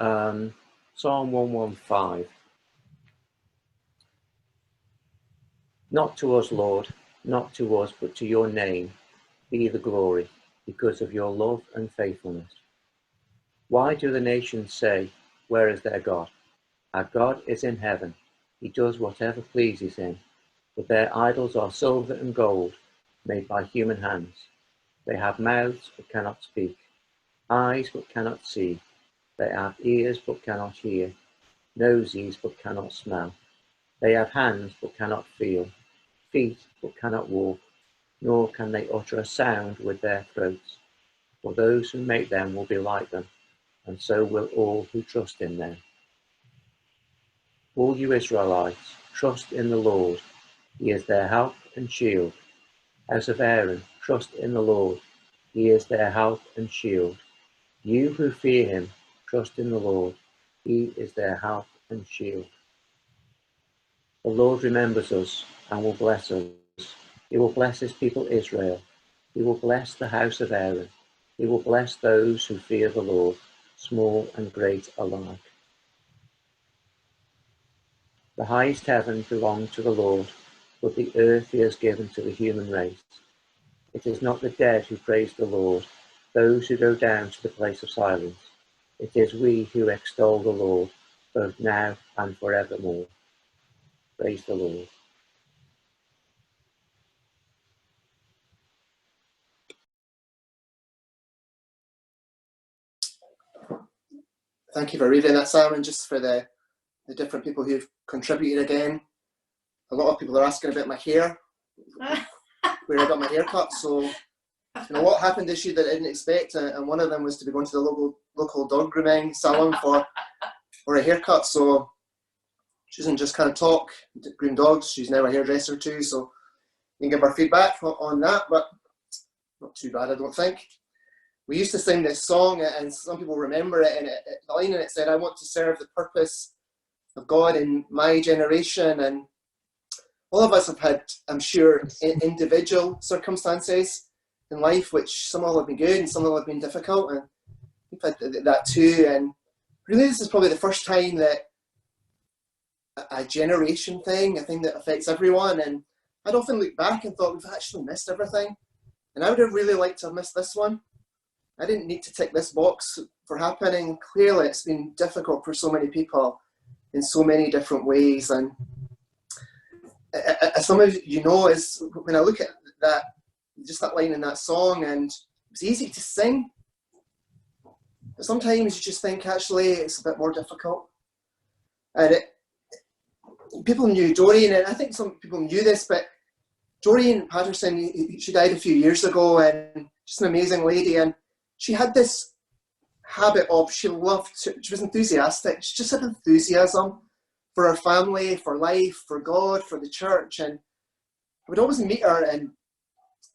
Psalm 115. Not to us, Lord, not to us, but to your name be the glory, because of your love and faithfulness. Why do the nations say, where is their God? Our God is in heaven. He does whatever pleases him. But their idols are silver and gold, made by human hands. They have mouths but cannot speak, eyes but cannot see. They have ears but cannot hear, noses but cannot smell. They have hands but cannot feel, feet but cannot walk, nor can they utter a sound with their throats. For those who make them will be like them, and so will all who trust in them. All you Israelites, trust in the Lord. He is their help and shield. House of Aaron, trust in the Lord. He is their help and shield. You who fear him, trust in the Lord. He is their help and shield. The Lord remembers us and will bless us. He will bless his people Israel. He will bless the house of Aaron. He will bless those who fear the Lord, small and great alike. The highest heaven belongs to the Lord, but the earth he has given to the human race. It is not the dead who praise the Lord, those who go down to the place of silence. It is we who extol the Lord, both now and forevermore. Praise the Lord. Thank you for reading that, Sam, and just for the different people who've contributed again. A lot of people are asking about my hair, where I got my hair cut. So, you know, what happened this year that I didn't expect, and one of them was to be going to the local dog grooming salon for a haircut. So she doesn't just kind of talk, groom dogs. She's now a hairdresser too. So you can give her feedback on that, but not too bad, I don't think. We used to sing this song, and some people remember it, and the line in it said, I want to serve the purpose of God in my generation. And all of us have had, I'm sure, individual circumstances in life, which some of them have been good and some of them have been difficult, and we've had that too. And really, this is probably the first time that a generation thing, a thing that affects everyone. And I'd often look back and thought, we've actually missed everything, and I would have really liked to have missed this one. I didn't need to tick this box for happening. Clearly, it's been difficult for so many people in so many different ways. And as some of you know, is when I look at that, just that line in that song, and it's easy to sing, but sometimes you just think, actually, it's a bit more difficult. And people knew Doreen, and I think some people knew this, but Doreen Patterson, she died a few years ago, and just an amazing lady. And she had this habit of, she was enthusiastic. She just had enthusiasm for her family, for life, for God, for the church. And I would always meet her, and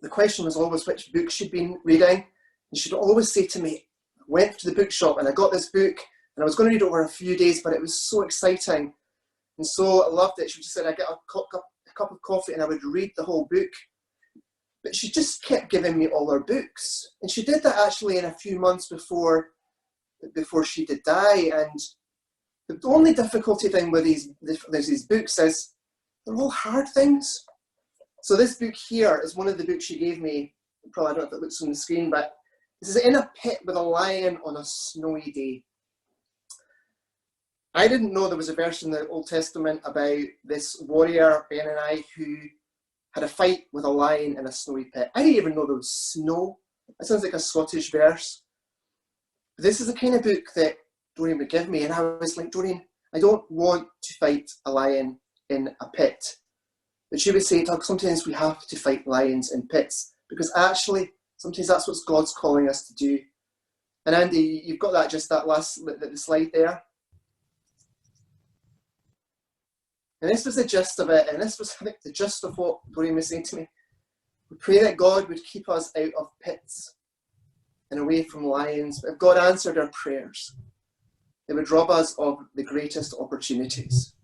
the question was always which book she'd been reading. And she'd always say to me, I went to the bookshop and I got this book, and I was going to read it over a few days, but it was so exciting. And so I loved it. She just said, I get a cup of coffee and I would read the whole book. But she just kept giving me all her books. And she did that actually in a few months before she did die. And the only difficulty thing with these books is they're all hard things. So this book here is one of the books she gave me. Probably, I don't know if it looks on the screen, but this is In a Pit with a Lion on a Snowy Day. I didn't know there was a verse in the Old Testament about this warrior, Ben and I, who had a fight with a lion in a snowy pit. I didn't even know there was snow. That sounds like a Scottish verse. But this is the kind of book that Doreen would give me, and I was like, Doreen, I don't want to fight a lion in a pit. But she would say, Doug, sometimes we have to fight lions in pits, because actually, sometimes that's what God's calling us to do. And Andy, you've got that, just that last the slide there. And this was the gist of it, and this was, I think, the gist of what Doreen was saying to me. We pray that God would keep us out of pits and away from lions. But if God answered our prayers, it would rob us of the greatest opportunities.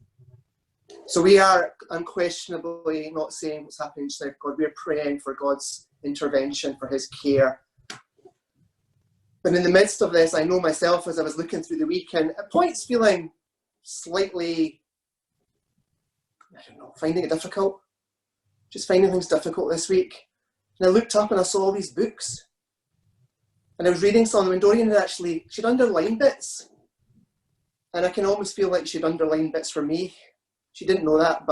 So we are unquestionably not saying what's happening just now, God. We are praying for God's intervention, for his care. But in the midst of this, I know myself as I was looking through the week and at points feeling slightly, finding it difficult. Just finding things difficult this week. And I looked up and I saw all these books. And I was reading some of them, and Dorian she'd underlined bits. And I can almost feel like she'd underlined bits for me. She didn't know that,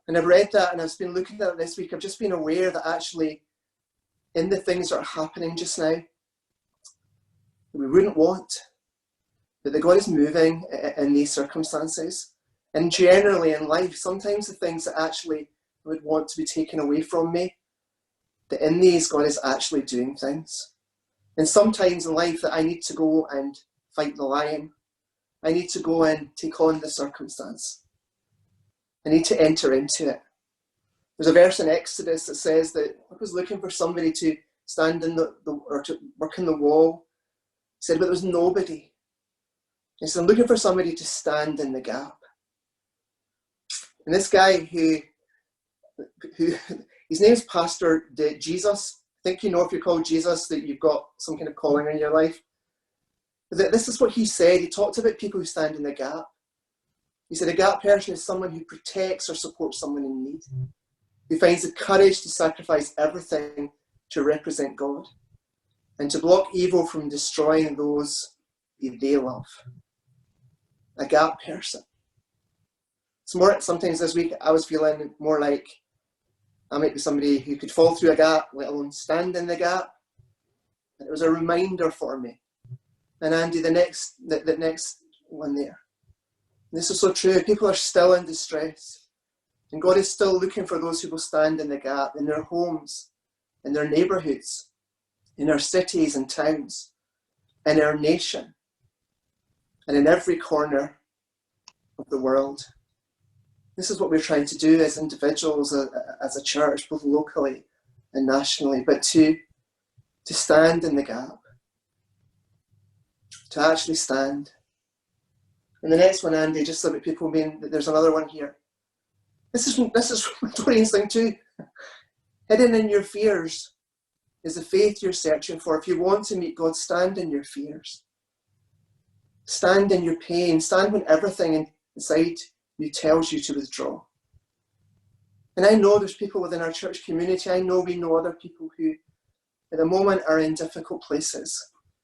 and I've read that and I've been looking at it this week. I've just been aware that actually in the things that are happening just now, we wouldn't want, that God is moving in these circumstances. And generally in life, sometimes the things that actually would want to be taken away from me, that in these God is actually doing things. And sometimes in life that I need to go and fight the lion. I need to go and take on the circumstance. I need to enter into it. There's a verse in Exodus that says that I was looking for somebody to stand in or to work in the wall. He said, but there was nobody. He said, I'm looking for somebody to stand in the gap. And this guy who his name's Pastor Jesus. I think you know if you're called Jesus that you've got some kind of calling in your life. This is what he said. He talked about people who stand in the gap. He said a gap person is someone who protects or supports someone in need, who finds the courage to sacrifice everything to represent God and to block evil from destroying those they love. A gap person. Sometimes this week I was feeling more like I might be somebody who could fall through a gap, let alone stand in the gap. And it was a reminder for me. And Andy, the next one there. And this is so true. People are still in distress. And God is still looking for those who will stand in the gap in their homes, in their neighbourhoods, in our cities and towns, in our nation, and in every corner of the world. This is what we're trying to do as individuals, as a church, both locally and nationally, but to stand in the gap, to actually stand. And the next one, Andy, just so that people mean that there's another one here. This is Dorian's thing too. Hidden in your fears is the faith you're searching for. If you want to meet God, stand in your fears. Stand in your pain. Stand when everything inside you tells you to withdraw. And I know there's people within our church community. I know we know other people who at the moment are in difficult places.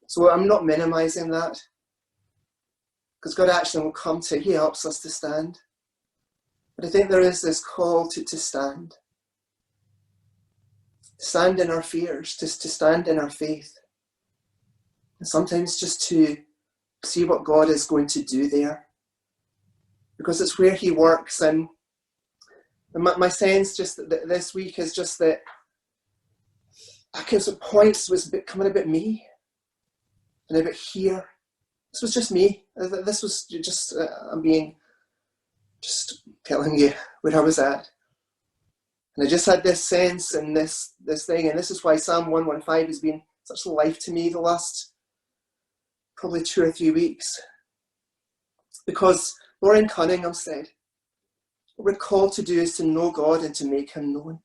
So I'm not minimizing that. Because God actually will come to, He helps us to stand. But I think there is this call to stand. To stand in our fears, to stand in our faith. And sometimes just to see what God is going to do there. Because it's where He works. And my sense just this week is just that I guess at points was becoming a bit me. And a bit here. This was just me. This was just, I'm being, just telling you where I was at. And I just had this sense and this thing, and this is why Psalm 115 has been such a life to me the last probably 2 or 3 weeks. Because Lauren Cunningham said, what we're called to do is to know God and to make Him known.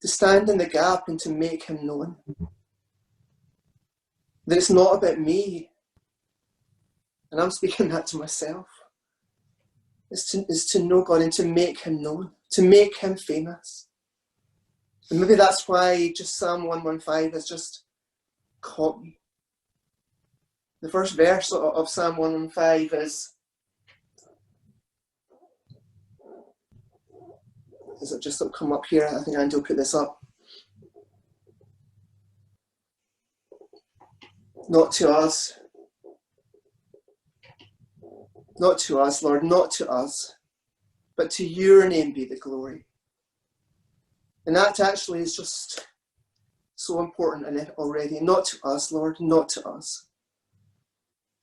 To stand in the gap and to make Him known. That it's not about me. And I'm speaking that to myself. It's to know God and to make Him known. To make Him famous. And maybe that's why just Psalm 115 has just caught me. The first verse of Psalm 115 is it just come up here? I think Andy will put this up. Not to us, Lord, not to us, but to your name be the glory. And that actually is just so important in it already. Not to us, Lord, not to us.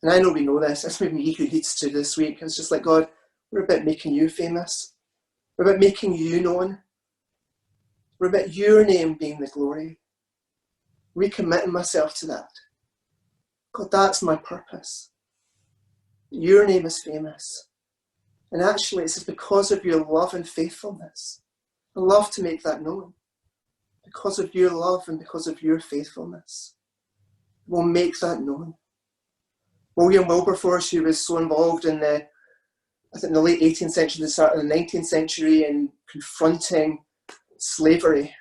And I know we know this. That's maybe me who leads to this week. It's just like, God, we're about making you famous. We're about making you known. We're about your name being the glory. Recommitting myself to that. God, that's my purpose. Your name is famous. And actually, it's because of your love and faithfulness. I love to make that known. because of your love and because of your faithfulness. We'll make that known. William Wilberforce, who was so involved in the late 18th century, the start of the 19th century in confronting slavery,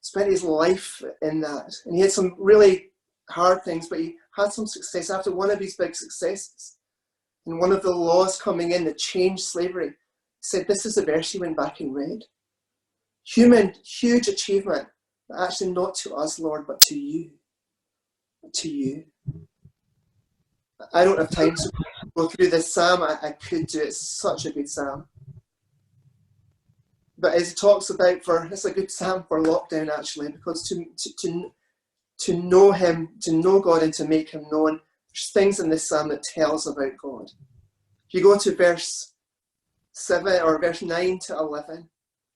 spent his life in that. And he had some really hard things, but he had some success. After one of his big successes, and one of the laws coming in that changed slavery, he said, this is the verse he went back and read. Huge achievement, but actually not to us, Lord, but to you. To you. I don't have time to go through this psalm. I could do it. It's such a good psalm. But as he talks about, it's a good psalm for lockdown actually, because to know him, to know God and to make him known, there's things in this psalm that tells about God. If you go to verse 7 or verse 9 to 11,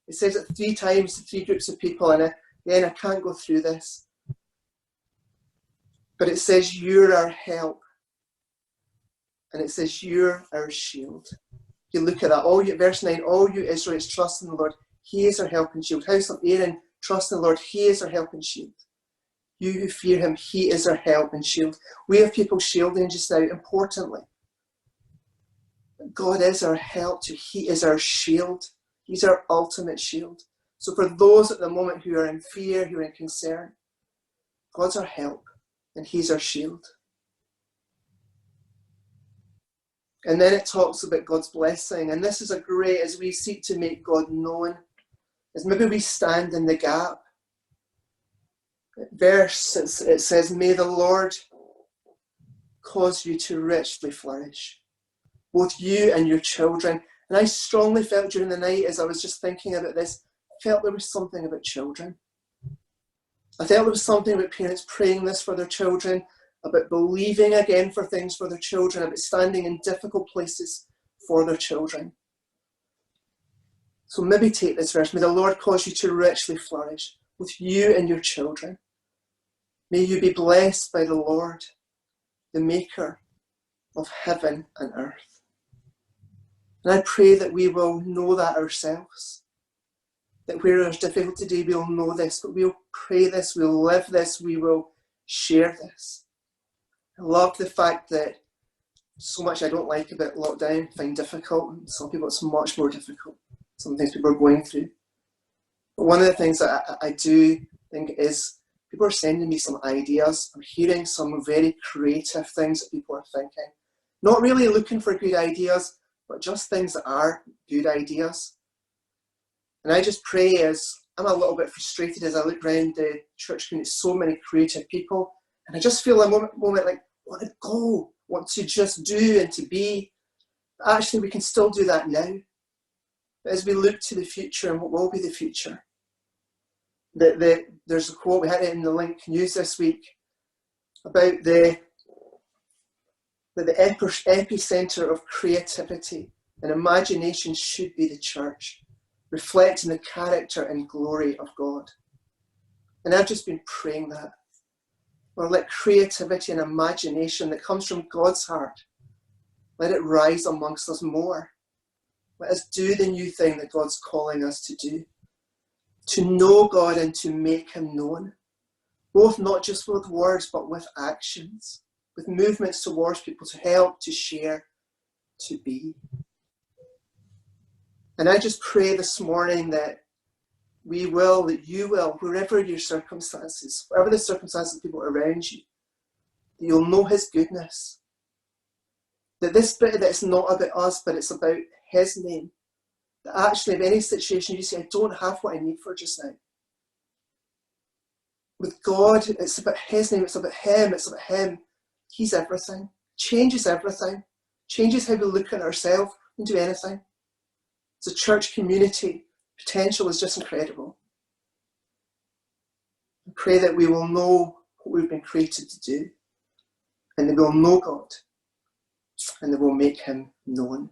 it says it 3 times to 3 groups of people, and again, I can't go through this. But it says, you're our help. And it says, you're our shield. You look at that, verse 9, all you Israelites, trust in the Lord. He is our help and shield. House of Aaron, trust in the Lord. He is our help and shield. You who fear him, he is our help and shield. We have people shielding just now, importantly. God is our help too. He is our shield. He's our ultimate shield. So for those at the moment who are in fear, who are in concern, God's our help and he's our shield. And then it talks about God's blessing. And this is a great, as we seek to make God known, as maybe we stand in the gap. Verse, it says, may the Lord cause you to richly flourish, both you and your children. And I strongly felt during the night, as I was just thinking about this, I felt there was something about children. I felt there was something about parents praying this for their children, about believing again for things for their children, about standing in difficult places for their children. So maybe take this verse. May the Lord cause you to richly flourish, with you and your children. May you be blessed by the Lord, the maker of heaven and earth. And I pray that we will know that ourselves. That where there's difficulty today, we'll know this, but we'll pray this, we'll live this, we will share this. I love the fact that so much I don't like about lockdown, find difficult. Some people it's much more difficult. Some things people are going through. But one of the things that I do think is people are sending me some ideas. I'm hearing some very creative things that people are thinking. Not really looking for good ideas, but just things that are good ideas. And I just pray as I'm a little bit frustrated as I look around the church community, so many creative people. And I just feel a moment like, want to go, want to just do and to be. But actually, we can still do that now. But as we look to the future and what will be the future, there's a quote, we had it in the Link News this week, about the epicenter of creativity and imagination should be the church, reflecting the character and glory of God. And I've just been praying that. Lord, let creativity and imagination that comes from God's heart, let it rise amongst us more. Let us do the new thing that God's calling us to do. To know God and to make him known. Both not just with words, but with actions. With movements towards people to help, to share, to be. And I just pray this morning that that you will, wherever your circumstances, whatever the circumstances of people around you, that you'll know his goodness. That this bit, that it's not about us, but it's about his name. That actually in any situation you say, I don't have what I need for just now. With God, it's about his name, it's about him, it's about him. He's everything. Changes everything. Changes how we look at ourselves and do anything. As a church community, potential is just incredible. I pray that we will know what we've been created to do, and that we'll know God, and that we'll make him known.